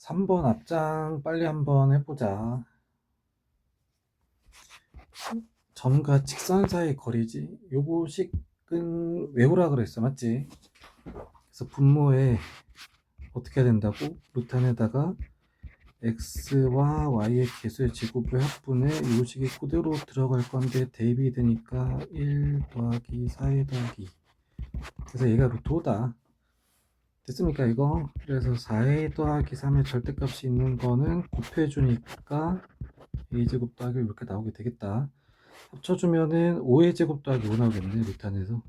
3번 앞장 빨리 한번 해보자. 점과 직선 사이 거리지. 요거식은 외우라 그랬어, 맞지? 그래서 분모에 어떻게 해야 된다고? 루트 안에다가 x와 y의 개수의 제곱의 합분에 요식이 그대로 들어갈 건데 대입이 되니까 1 더하기 4에 더하기, 그래서 얘가 루트 5다. 됐습니까 이거? 그래서 4에 더하기 3의 절대값이 있는 거는 곱해주니까 a제곱 더하기 이렇게 나오게 되겠다. 합쳐주면은 5의 제곱 더하기 5 나오겠네, 루트 안에서.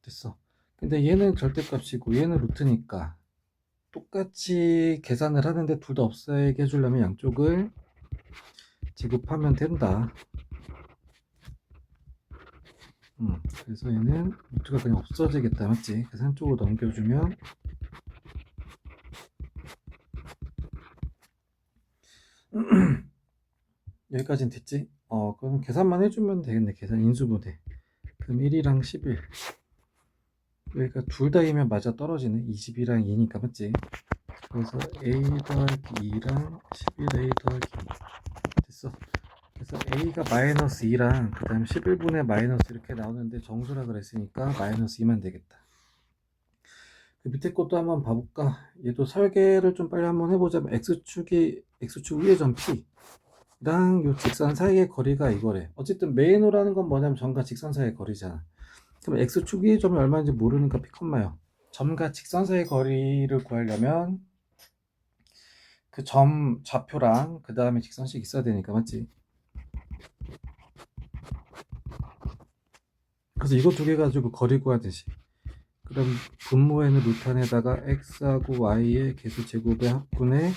됐어. 근데 얘는 절대값이고 얘는 루트니까 똑같이 계산을 하는데 둘 다 없애게 해주려면 양쪽을 제곱하면 된다. 그래서 얘는 루트가 그냥 없어지겠다, 맞지? 그래서 한쪽으로 넘겨주면 여기까지는 됐지? 그럼 계산만 해주면 되겠네. 계산 인수분해. 그럼 1이랑 11. 여기가 둘 다 2면 맞아 떨어지네. 22랑 2니까, 맞지? 그래서 a 더하기 2랑 11a 더하기 2. 됐어. 그래서 a가 마이너스 2랑 그 다음 11분의 마이너스 이렇게 나오는데 정수라 그랬으니까 마이너스 2만 되겠다. 그 밑에 것도 한번 봐볼까? 얘도 설계를 좀 빨리 한번 해보자면 x축 위의 점 p랑 요 직선 사이의 거리가 이거래. 어쨌든 메인으로라는 건 뭐냐면 점과 직선 사이의 거리잖아. 그럼 x축 위의 점이 얼마인지 모르니까 p, 요 점과 직선 사이의 거리를 구하려면 그 점 좌표랑 그 다음에 직선식 있어야 되니까, 맞지? 그래서 이거 두 개 가지고 거리 구하듯이, 그럼 분모에는 루트 안에다가 x하고 y의 개수 제곱의 합분에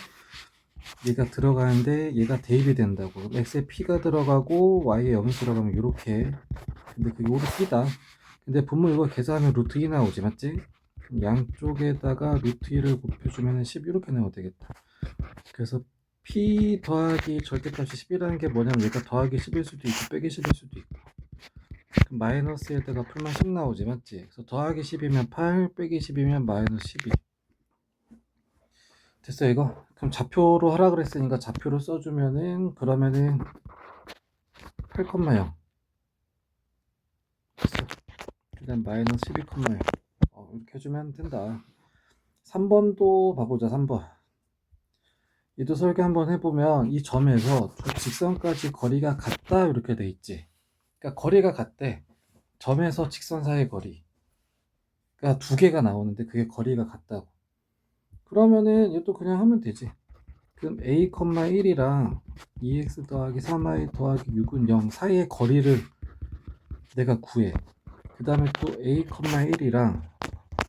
얘가 들어가는데 얘가 대입이 된다고. x에 p가 들어가고 y에 0이 들어가면 이렇게. 근데 그게 오르 p다. 근데 분모 이거 계산하면 루트 2 나오지, 맞지? 양쪽에다가 루트 2를 곱해주면 10 이렇게 나오면 되겠다. 그래서 p 더하기 절대값이 10이라는 게 뭐냐면 얘가 더하기 10일 수도 있고 빼기 10일 수도 있고, 그럼 마이너스에다가 풀만 10 나오지, 맞지? 그래서 더하기 10이면 8, 빼기 10이면 마이너스 12. 됐어 이거? 그럼 좌표로 하라 그랬으니까 좌표로 써주면은 그러면은 8,0. 됐어. 일단 마이너스 12,0. 이렇게 해주면 된다. 3번도 봐보자. 3번 얘도 설계 한번 해보면 이 점에서 두 직선까지 거리가 같다 이렇게 돼 있지. 그러니까 거리가 같대. 점에서 직선 사이의 거리, 그러니까 두 개가 나오는데 그게 거리가 같다고. 그러면은 얘도 그냥 하면 되지. 그럼 a, 1이랑 2x 더하기 3y 더하기 6은 0 사이의 거리를 내가 구해. 그 다음에 또 a, 1이랑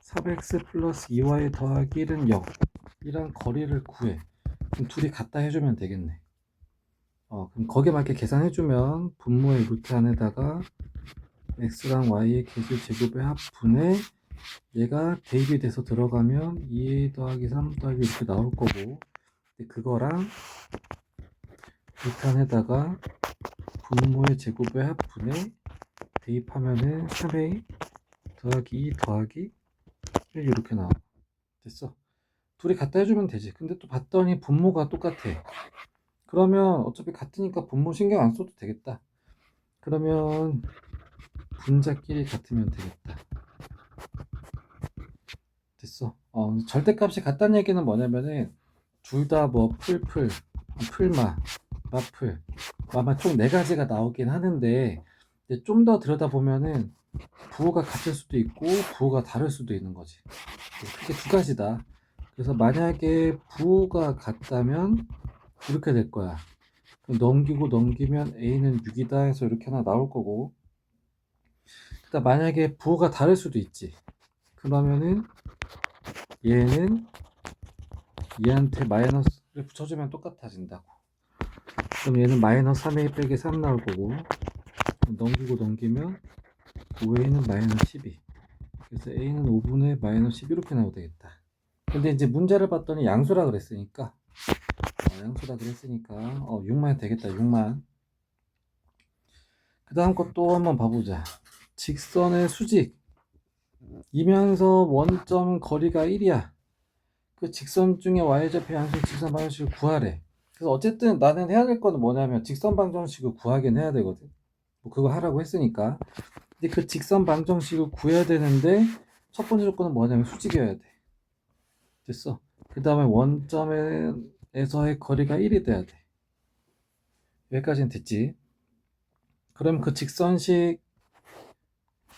3x 플러스 2y 더하기 1은 0 이랑 거리를 구해. 그럼 둘이 같다 해주면 되겠네. 그럼 거기에 맞게 계산해주면 분모의 루트 안에다가 x랑 y의 개수 제곱의 합분에 얘가 대입이 돼서 들어가면 2a 더하기 3 더하기 이렇게 나올 거고, 그거랑 루트 안에다가 분모의 제곱의 합분에 대입하면은 3a 더하기 2 더하기 1 이렇게 나와. 됐어. 둘이 갖다 해주면 되지. 근데 또 봤더니 분모가 똑같아. 그러면 어차피 같으니까 분모 신경 안 써도 되겠다. 그러면 분자끼리 같으면 되겠다. 됐어. 절대값이 같다는 얘기는 뭐냐면은 둘 다 뭐 풀마, 마풀, 아마 총 4가지가 나오긴 하는데 좀 더 들여다보면은 부호가 같을 수도 있고 부호가 다를 수도 있는 거지. 크게 2가지다. 그래서 만약에 부호가 같다면 이렇게 될 거야. 그럼 넘기면 a는 6이다 해서 이렇게 하나 나올 거고, 그다음 만약에 부호가 다를 수도 있지. 그러면은 얘는 얘한테 마이너스를 붙여주면 똑같아진다고. 그럼 얘는 마이너스 3a 빼기 3 나올 거고, 넘기면 5a는 마이너스 12. 그래서 a는 5분의 마이너스 10 이렇게 나오면 되겠다. 근데 이제 문제를 봤더니 양수라 그랬으니까 6만 되겠다. 6만. 그 다음 것도 한번 봐보자. 직선의 수직 이면서 원점 거리가 1이야. 그 직선 중에 y좌표 양수 직선 방정식을 구하래. 그래서 어쨌든 나는 해야 될 거는 뭐냐면 직선 방정식을 구하긴 해야 되거든. 뭐 그거 하라고 했으니까. 근데 그 직선 방정식을 구해야 되는데 첫 번째 조건은 뭐냐면 수직이어야 돼. 됐어. 그 다음에 원점에서의 거리가 1이 돼야 돼. 여기까지는 됐지. 그럼 그 직선식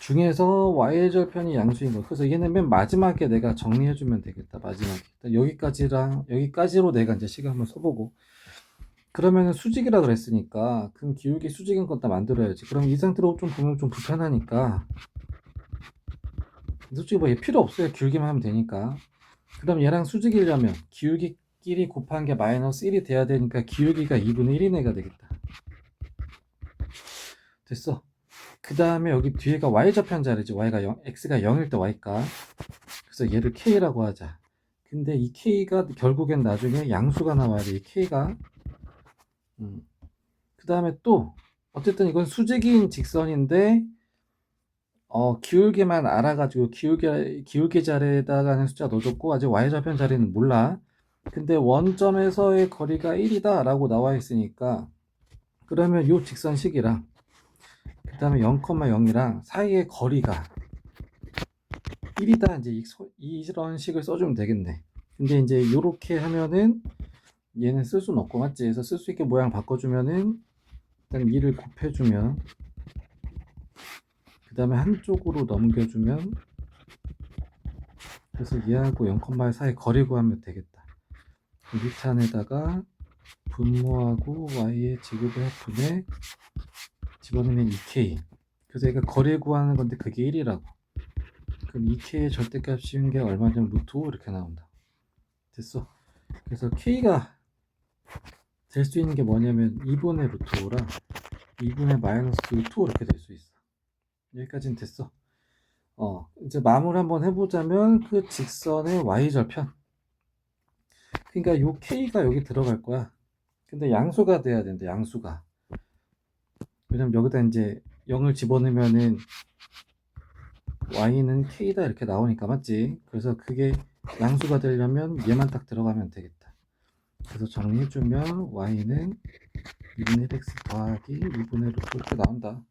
중에서 y의 절편이 양수인 거. 그래서 얘는 맨 마지막에 내가 정리해주면 되겠다. 마지막에. 여기까지로 내가 이제 식을 한번 써보고. 그러면은 수직이라 그랬으니까 그럼 기울기 수직인 건 다 만들어야지. 그럼 이 상태로 좀 보면 좀 불편하니까 솔직히 뭐 얘 필요 없어요. 기울기만 하면 되니까. 그럼 얘랑 수직이려면 기울기끼리 곱한 게 마이너스 1이 돼야 되니까 기울기가 2분의 1 이내가 되겠다. 됐어. 그 다음에 여기 뒤에가 y좌편 자리지. x가 0일 때 y가. 그래서 얘를 k라고 하자. 근데 이 k가 결국엔 나중에 양수가 나와야 돼. 이 k가. 그 다음에 또 어쨌든 이건 수직인 직선인데 기울기만 알아가지고 기울기 자리에다가는 숫자 넣어줬고 아직 y좌편 자리는 몰라. 근데 원점에서의 거리가 1이다 라고 나와 있으니까 그러면 요 직선식이랑 그 다음에 0,0이랑 사이의 거리가 1이다 이제 이런 식을 써주면 되겠네. 근데 이제 요렇게 하면은 얘는 쓸 수는 없고 맞지? 그래서 쓸 수 있게 모양 바꿔주면은 일단 2를 곱해주면 그 다음에 한쪽으로 넘겨주면 그래서 얘하고 0,의 사이 거리 구하면 되겠다. 밑판에다가 분모하고 y의 제곱의 합분에 집어넣으면 2k. 그래서 얘가 거리 구하는 건데 그게 1이라고. 그럼 2k의 절대값 씌운 게 얼마냐면 루트 5 이렇게 나온다. 됐어. 그래서 k가 될 수 있는 게 뭐냐면 2분의 루트 5랑 2분의 마이너스 루트 5 이렇게 될 수 있어. 여기까지는 됐어. 이제 마무리 한번 해보자면 그 직선의 y절편. 그러니까 요 k가 여기 들어갈 거야. 근데 양수가 돼야 된다. 양수가. 왜냐면 여기다 이제 0을 집어넣으면은 y는 k다 이렇게 나오니까 맞지? 그래서 그게 양수가 되려면 얘만 딱 들어가면 되겠다. 그래서 정리해주면 y는 2분의 1x 더하기 2분의 루트 이렇게 나온다.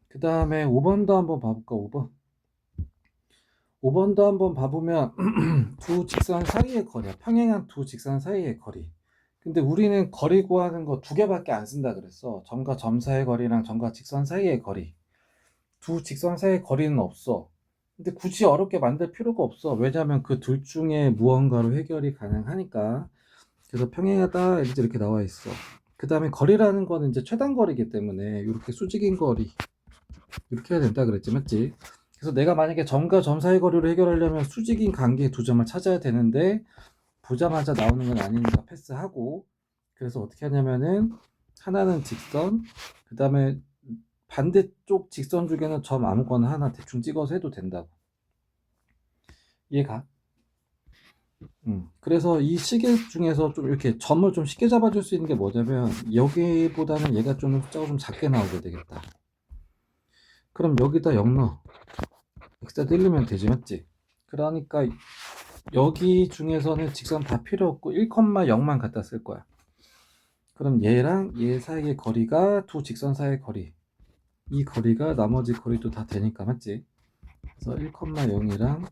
그 다음에 5번도 한번 봐볼까? 5번도 한번 봐보면 두 직선 사이의 거리야. 평행한 두 직선 사이의 거리. 근데 우리는 거리 구하는 거 두 개밖에 안 쓴다 그랬어. 점과 점 사이의 거리랑 점과 직선 사이의 거리. 두 직선 사이의 거리는 없어. 근데 굳이 어렵게 만들 필요가 없어. 왜냐하면 그 둘 중에 무언가로 해결이 가능하니까. 그래서 평행하다 이제 이렇게 나와 있어. 그 다음에 거리라는 거는 이제 최단 거리이기 때문에 이렇게 수직인 거리 이렇게 해야 된다 그랬지 맞지? 그래서 내가 만약에 점과 점 사이 거리를 해결하려면 수직인 관계 두 점을 찾아야 되는데 보자마자 나오는 건 아니니까 패스하고 그래서 어떻게 하냐면은 하나는 직선 그 다음에 반대쪽 직선 중에는 점 아무거나 하나 대충 찍어서 해도 된다고. 이해가? 그래서 이 시계 중에서 좀 이렇게 점을 좀 쉽게 잡아줄 수 있는 게 뭐냐면 여기보다는 얘가 좀 숫자가 좀 작게 나오게 되겠다. 그럼 여기다 0 넣어. x다 1넣으면 되지 맞지? 그러니까 여기 중에서는 직선 다 필요 없고 1,0만 갖다 쓸 거야. 그럼 얘랑 얘 사이의 거리가 두 직선 사이의 거리 이 거리가 나머지 거리도 다 되니까 맞지? 그래서 1,0이랑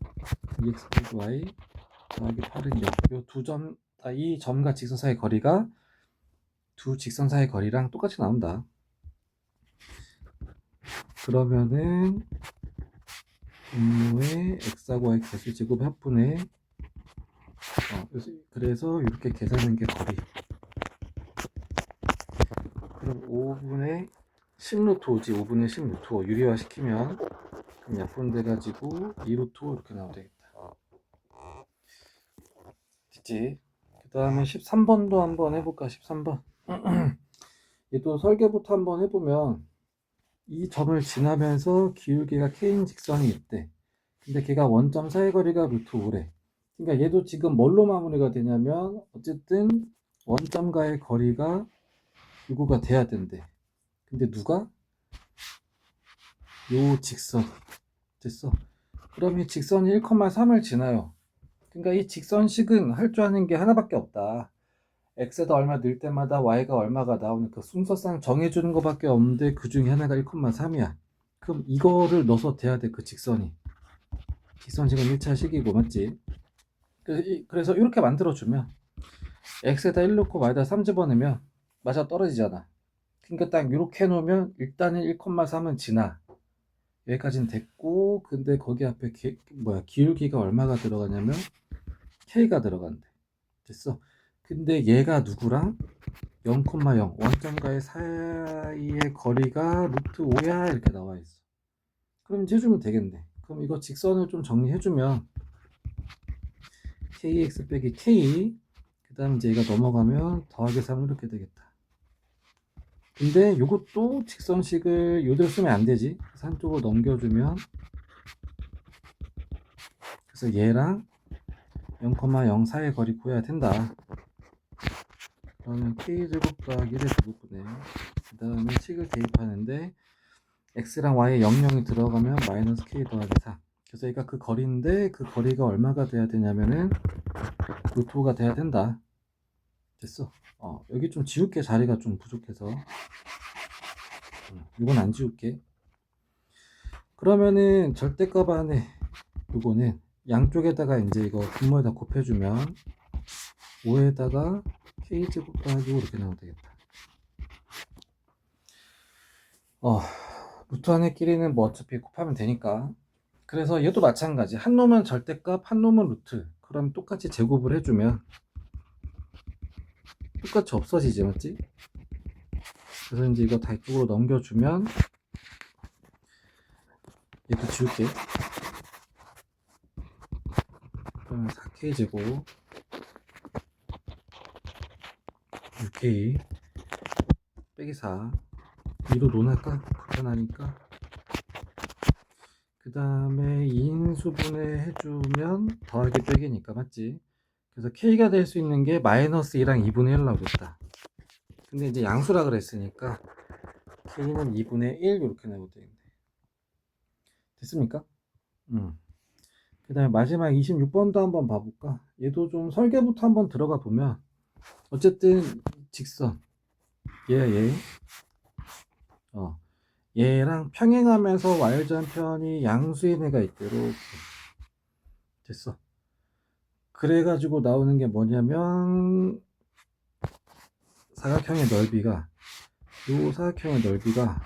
2x 플러스 y 더하기 8은 0. 이 점과 직선 사이의 거리가 두 직선 사이의 거리랑 똑같이 나온다. 그러면은 분모의 x하고 y 개수 제곱 합분의 그래서 이렇게 계산한 게 거리. 그럼 5분의 10루트 5지. 5분의 10루트 5 유리화 시키면 그럼 약분돼 가지고 2루트 5 이렇게 나오면 되겠다. 됐지? 그 다음에 13번도 한번 해볼까? 13번. 얘도 설계부터 한번 해보면 이 점을 지나면서 기울기가 k인 직선이 있대. 근데 걔가 원점 사이 거리가 루트 5래. 그러니까 얘도 지금 뭘로 마무리가 되냐면 어쨌든 원점과의 거리가 요거가 돼야 된대. 근데 누가? 요 직선. 됐어. 그럼 이 직선이 1,3을 지나요. 그러니까 이 직선식은 할 줄 아는 게 하나밖에 없다. x에다 얼마 넣을 때마다 y가 얼마가 나오는 그 순서상 정해주는 것밖에 없는데 그 중에 하나가 1,3이야. 그럼 이거를 넣어서 돼야 돼, 그 직선이. 직선식은 1차 식이고, 맞지? 그래서 이렇게 만들어주면 x에다 1 넣고 y에다 3 집어넣으면 맞아 떨어지잖아. 그러니까 딱 이렇게 해놓으면 일단은 1,3은 지나. 여기까지는 됐고, 근데 거기 앞에 기울기가 얼마가 들어가냐면 k가 들어간대. 됐어. 근데 얘가 누구랑 0,0 원점과의 사이의 거리가 루트 5야 이렇게 나와 있어. 그럼 이제 해주면 되겠네. 그럼 이거 직선을 좀 정리해주면 kx 빼기 k, 그 다음 이제 얘가 넘어가면 더하기 3 이렇게 되겠다. 근데 이것도 직선식을 요대로 쓰면 안 되지. 그래서 한쪽으로 넘겨주면, 그래서 얘랑 0,0 사이의 거리 구해야 된다. 그러면 k제곱 더하기 1의 제곱분의, 그 다음에 식을 대입하는데 x랑 y에 0,0이 들어가면 마이너스 k 더하기 4. 그래서 얘가 그 거리인데 그 거리가 얼마가 돼야 되냐면은 루트 5가 돼야 된다. 됐어. 여기 좀 지울게. 자리가 좀 부족해서. 이건 안 지울게. 그러면은 절대값 안에 요거는 양쪽에다가 이제 이거 분모에다 곱해주면 5에다가 k제곱 더하기 5 이렇게 나오면 되겠다. 루트 안에끼리는 뭐 어차피 곱하면 되니까. 그래서 얘도 마찬가지. 한 놈은 절대값, 한 놈은 루트. 그럼 똑같이 제곱을 해주면 똑같이 없어지지, 맞지? 그래서 이제 이거 다 이쪽으로 넘겨주면 얘도 지울게. 그러면 4k 제곱 6k 빼기 4 2로 논할까? 불편하니까. 그 다음에 2인수분해 해주면 더하기 빼기니까, 맞지? 그래서 k가 될 수 있는 게 마이너스 2랑 2분의 1 나오고 있다. 근데 이제 양수라 그랬으니까 k는 2분의 1 이렇게 나오고 되겠네. 됐습니까? 그 다음에 마지막 26번도 한번 봐볼까? 얘도 좀 설계부터 한번 들어가 보면 어쨌든 직선 얘 얘랑 평행하면서 y절편이 양수인 애가 있대로. 됐어. 그래가지고 나오는 게 뭐냐면 사각형의 넓이가, 요 사각형의 넓이가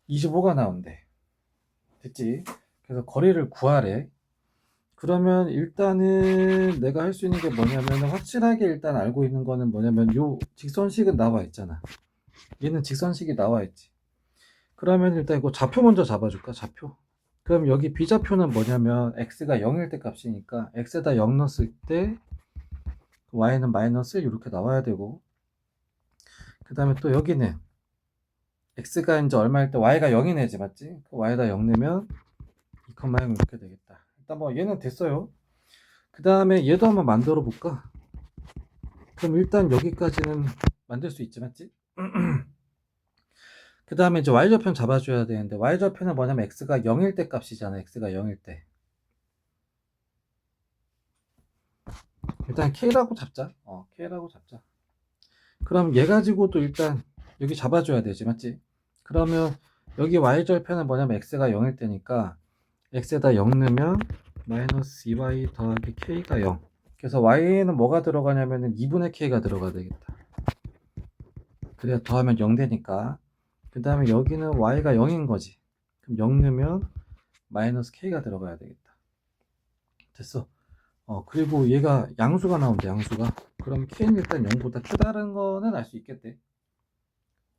25가 나온대. 됐지? 그래서 거리를 구하래. 그러면 일단은 내가 할 수 있는 게 뭐냐면 확실하게 일단 알고 있는 거는 뭐냐면 요 직선식은 나와 있잖아. 얘는 직선식이 나와 있지. 그러면 일단 이거 좌표 먼저 잡아줄까? 좌표. 그럼 여기 비좌표는 뭐냐면 x가 0일 때 값이니까 x에다 0 넣었을 때 y는 마이너스 1 이렇게 나와야 되고, 그 다음에 또 여기는 x가 이제 얼마일 때 y가 0이 내지, 맞지? 그 y에다 0 넣으면 2,0 이렇게 되겠다. 일단 뭐 얘는 됐어요. 그 다음에 얘도 한번 만들어 볼까? 그럼 일단 여기까지는 만들 수 있지, 맞지? 그 다음에 이제 y좌편 잡아줘야 되는데 y좌편은 뭐냐면 x가 0일 때 값이잖아. x가 0일 때. 일단 k라고 잡자. k라고 잡자. 그럼 얘 가지고도 일단 여기 잡아줘야 되지, 맞지? 그러면 여기 y절편은 뭐냐면 x가 0일 때니까 x에다 0 넣으면 마이너스 2y 더하기 k가 0. 그래서 y는 뭐가 들어가냐면은 2분의 k가 들어가야 되겠다. 그래야 더하면 0 되니까. 그 다음에 여기는 y가 0인 거지. 그럼 0 넣으면 마이너스 k가 들어가야 되겠다. 됐어. 그리고 얘가 양수가 나온대, 양수가. 그럼 k는 일단 0보다 크다는 거는 알 수 있겠대.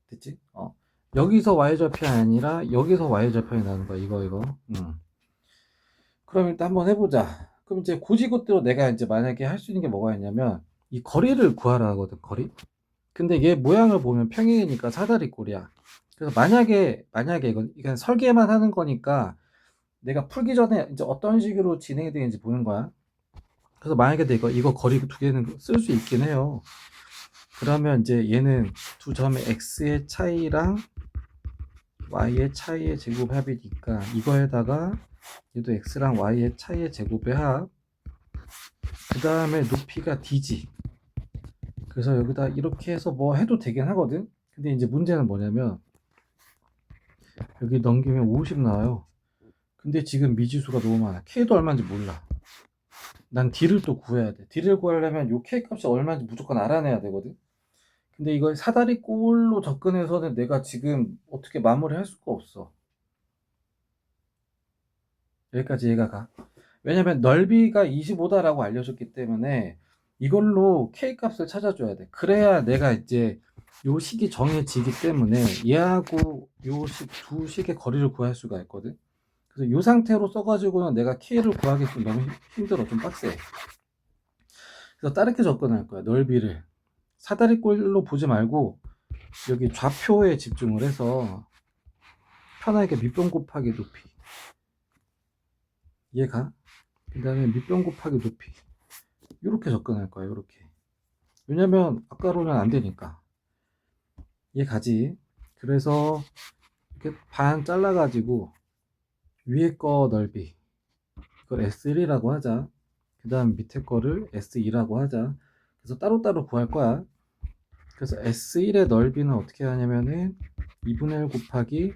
됐지? 여기서 y절편이 아니라 여기서 y절편이 나는 거야. 이거. 그럼 일단 한번 해보자. 그럼 이제 고지고대로 내가 이제 만약에 할 수 있는 게 뭐가 있냐면 이 거리를 구하라 하거든, 거리. 근데 얘 모양을 보면 평행이니까 사다리 꼴이야. 그래서 만약에 이건 설계만 하는 거니까 내가 풀기 전에 이제 어떤 식으로 진행이 되는지 보는 거야. 그래서 만약에 내가 이거 거리 두 개는 쓸 수 있긴 해요. 그러면 이제 얘는 두 점의 x의 차이랑 y의 차이의 제곱합이니까 이거에다가 얘도 x랑 y의 차이의 제곱의 합. 그 다음에 높이가 d지. 그래서 여기다 이렇게 해서 뭐 해도 되긴 하거든. 근데 이제 문제는 뭐냐면 여기 넘기면 50 나와요. 근데 지금 미지수가 너무 많아. k도 얼마인지 몰라. 난 d를 또 구해야 돼. d를 구하려면 요 k 값이 얼마인지 무조건 알아내야 되거든. 근데 이걸 사다리꼴로 접근해서는 내가 지금 어떻게 마무리할 수가 없어. 여기까지 얘가 가. 왜냐면 넓이가 25다라고 알려줬기 때문에 이걸로 k 값을 찾아줘야 돼. 그래야 내가 이제 요 식이 정해지기 때문에 얘하고 요 두 식의 거리를 구할 수가 있거든. 그래서 요 상태로 써가지고는 내가 k를 구하기 좀 너무 힘들어. 좀 빡세. 그래서 다르게 접근할 거야. 넓이를 사다리꼴로 보지 말고 여기 좌표에 집중을 해서 편하게 밑변 곱하기 높이 얘가 그 다음에 밑변 곱하기 높이 이렇게 접근할 거야. 이렇게. 왜냐면 아까로는 안 되니까 얘 가지. 그래서 이렇게 반 잘라 가지고 위에 거 넓이 이걸 S1이라고 하자. 그 다음 밑에 거를 S2라고 하자. 그래서 따로따로 구할 거야. 그래서 S1의 넓이는 어떻게 하냐면은 2분의 1 곱하기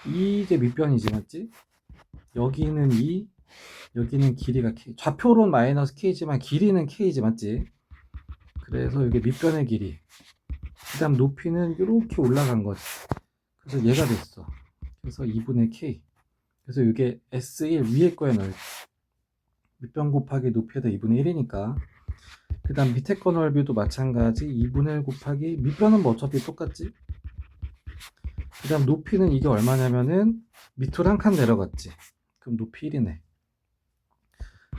이게 밑변이지 맞지? 여기는 2, 여기는 길이가 K. 좌표로는 마이너스 K지만 길이는 K지 맞지? 그래서 이게 밑변의 길이. 그 다음 높이는 이렇게 올라간 거지. 그래서 얘가 됐어. 그래서 2분의 K. 그래서 이게 S1 위에 거에 넓이. 밑변 곱하기 높이에다 2분의 1이니까. 그 다음 밑에 거 넓이도 마찬가지 2분의 1 곱하기 밑변은 뭐 어차피 똑같지? 그 다음 높이는 이게 얼마냐면은 밑으로 한 칸 내려갔지. 그럼 높이 1이네.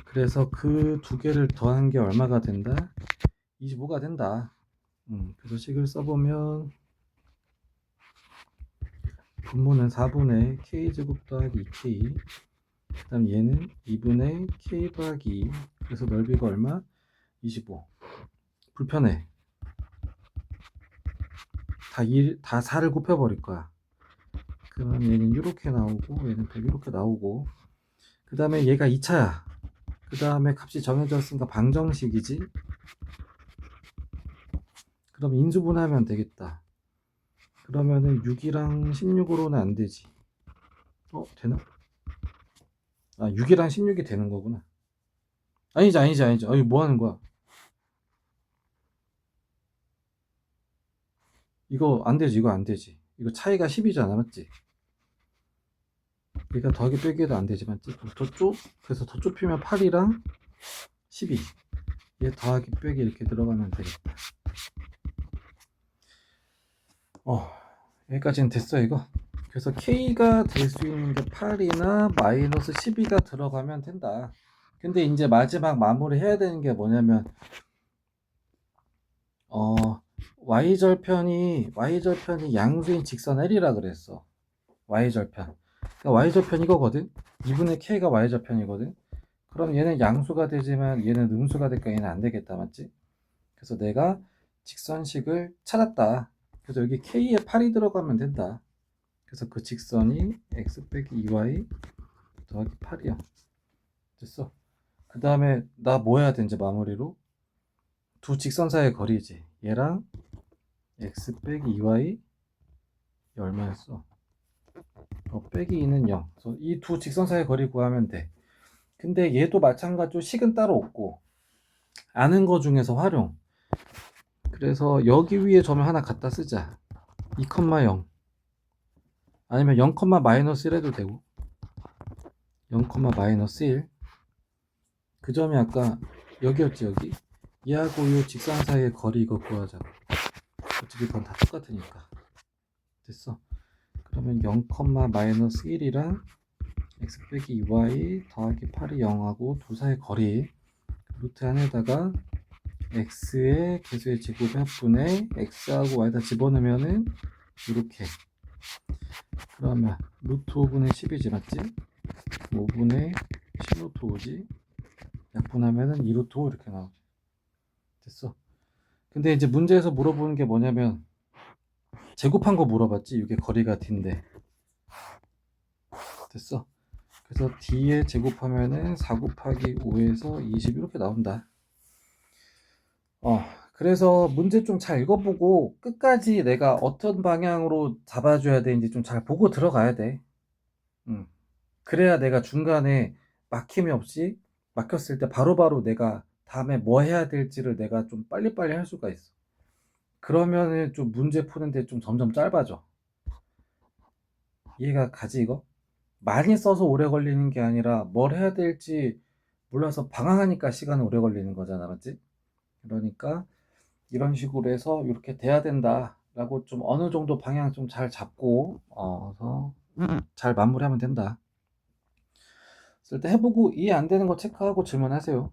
그래서 그 두 개를 더한 게 얼마가 된다? 25가 된다. 그래서 식을 써보면 분모는 4분의 k제곱 더하기 2k 그 다음 얘는 2분의 k 더하기 2 그래서 넓이가 얼마? 25 불편해. 다 4를 곱해버릴 거야. 그럼 얘는 이렇게 나오고 얘는 100 이렇게 나오고 그 다음에 얘가 2차야. 그 다음에 값이 정해졌으니까 방정식이지. 그럼 인수분해하면 되겠다. 그러면은 6이랑 16으로는 안 되지. 되나? 아, 6이랑 16이 되는 거구나. 아니지. 아니, 뭐 하는 거야? 이거 안 되지, 이거 안 되지. 이거 차이가 10이잖아, 맞지? 얘가 더하기 빼기도 안 되지, 맞지? 그럼 그래서 더 좁히면 8이랑 12. 얘 더하기 빼기 이렇게 들어가면 되겠다. 여기까지는 됐어, 이거. 그래서 K가 될 수 있는 게 8이나 마이너스 12가 들어가면 된다. 근데 이제 마지막 마무리 해야 되는 게 뭐냐면, y절편이 양수인 직선 L이라 그랬어. y절편. 그러니까 y절편 이거거든? 2분의 k가 y절편이거든? 그럼 얘는 양수가 되지만 얘는 음수가 될까? 얘는 안 되겠다, 맞지? 그래서 내가 직선식을 찾았다. 그래서 여기 k에 8이 들어가면 된다. 그래서 그 직선이 x 빼기 2y 더하기 8이야. 됐어. 그 다음에 나 뭐 해야 되는지 마무리로 두 직선 사이의 거리지. 얘랑 x 빼기 2y 이 얼마였어? 빼기 2는 0. 그래서 이 두 직선 사이의 거리 구하면 돼. 근데 얘도 마찬가지로 식은 따로 없고 아는 거 중에서 활용. 그래서 여기 위에 점을 하나 갖다 쓰자. 2,0 아니면 0, 마이너스 1 해도 되고 0, 마이너스 1. 그 점이 아까 여기였지 여기. 얘하고 이 직선 사이의 거리 이거 구하자. 어차피 그건 다 똑같으니까. 됐어. 그러면 0, 마이너스 1이랑 x 빼기 2y 더하기 8이 0하고 두 사이의 거리 루트 안에다가 x의 개수의 제곱의 합분에 x하고 y다 집어넣으면은 이렇게. 그러면 루트 5분의 10이지 맞지? 5분의 10루트 5지. 약분하면은 2루트 5 이렇게 나오지. 됐어. 근데 이제 문제에서 물어보는 게 뭐냐면 제곱한 거 물어봤지. 이게 거리가 d인데. 됐어. 그래서 D에 제곱하면은 4 곱하기 5에서 20 이렇게 나온다. 그래서 문제 좀 잘 읽어보고 끝까지 내가 어떤 방향으로 잡아줘야 되는지 좀 잘 보고 들어가야 돼. 그래야 내가 중간에 막힘이 없이 막혔을 때 바로바로 내가 다음에 뭐 해야 될지를 내가 좀 빨리빨리 할 수가 있어. 그러면은 좀 문제 푸는데 좀 점점 짧아져. 이해가 가지 이거? 많이 써서 오래 걸리는 게 아니라 뭘 해야 될지 몰라서 방황하니까 시간이 오래 걸리는 거잖아, 맞지? 그러니까 이런 식으로 해서 이렇게 돼야 된다라고 좀 어느 정도 방향 좀 잘 잡고 그래서 잘 마무리하면 된다. 쓸 때 해보고 이해 안 되는 거 체크하고 질문하세요.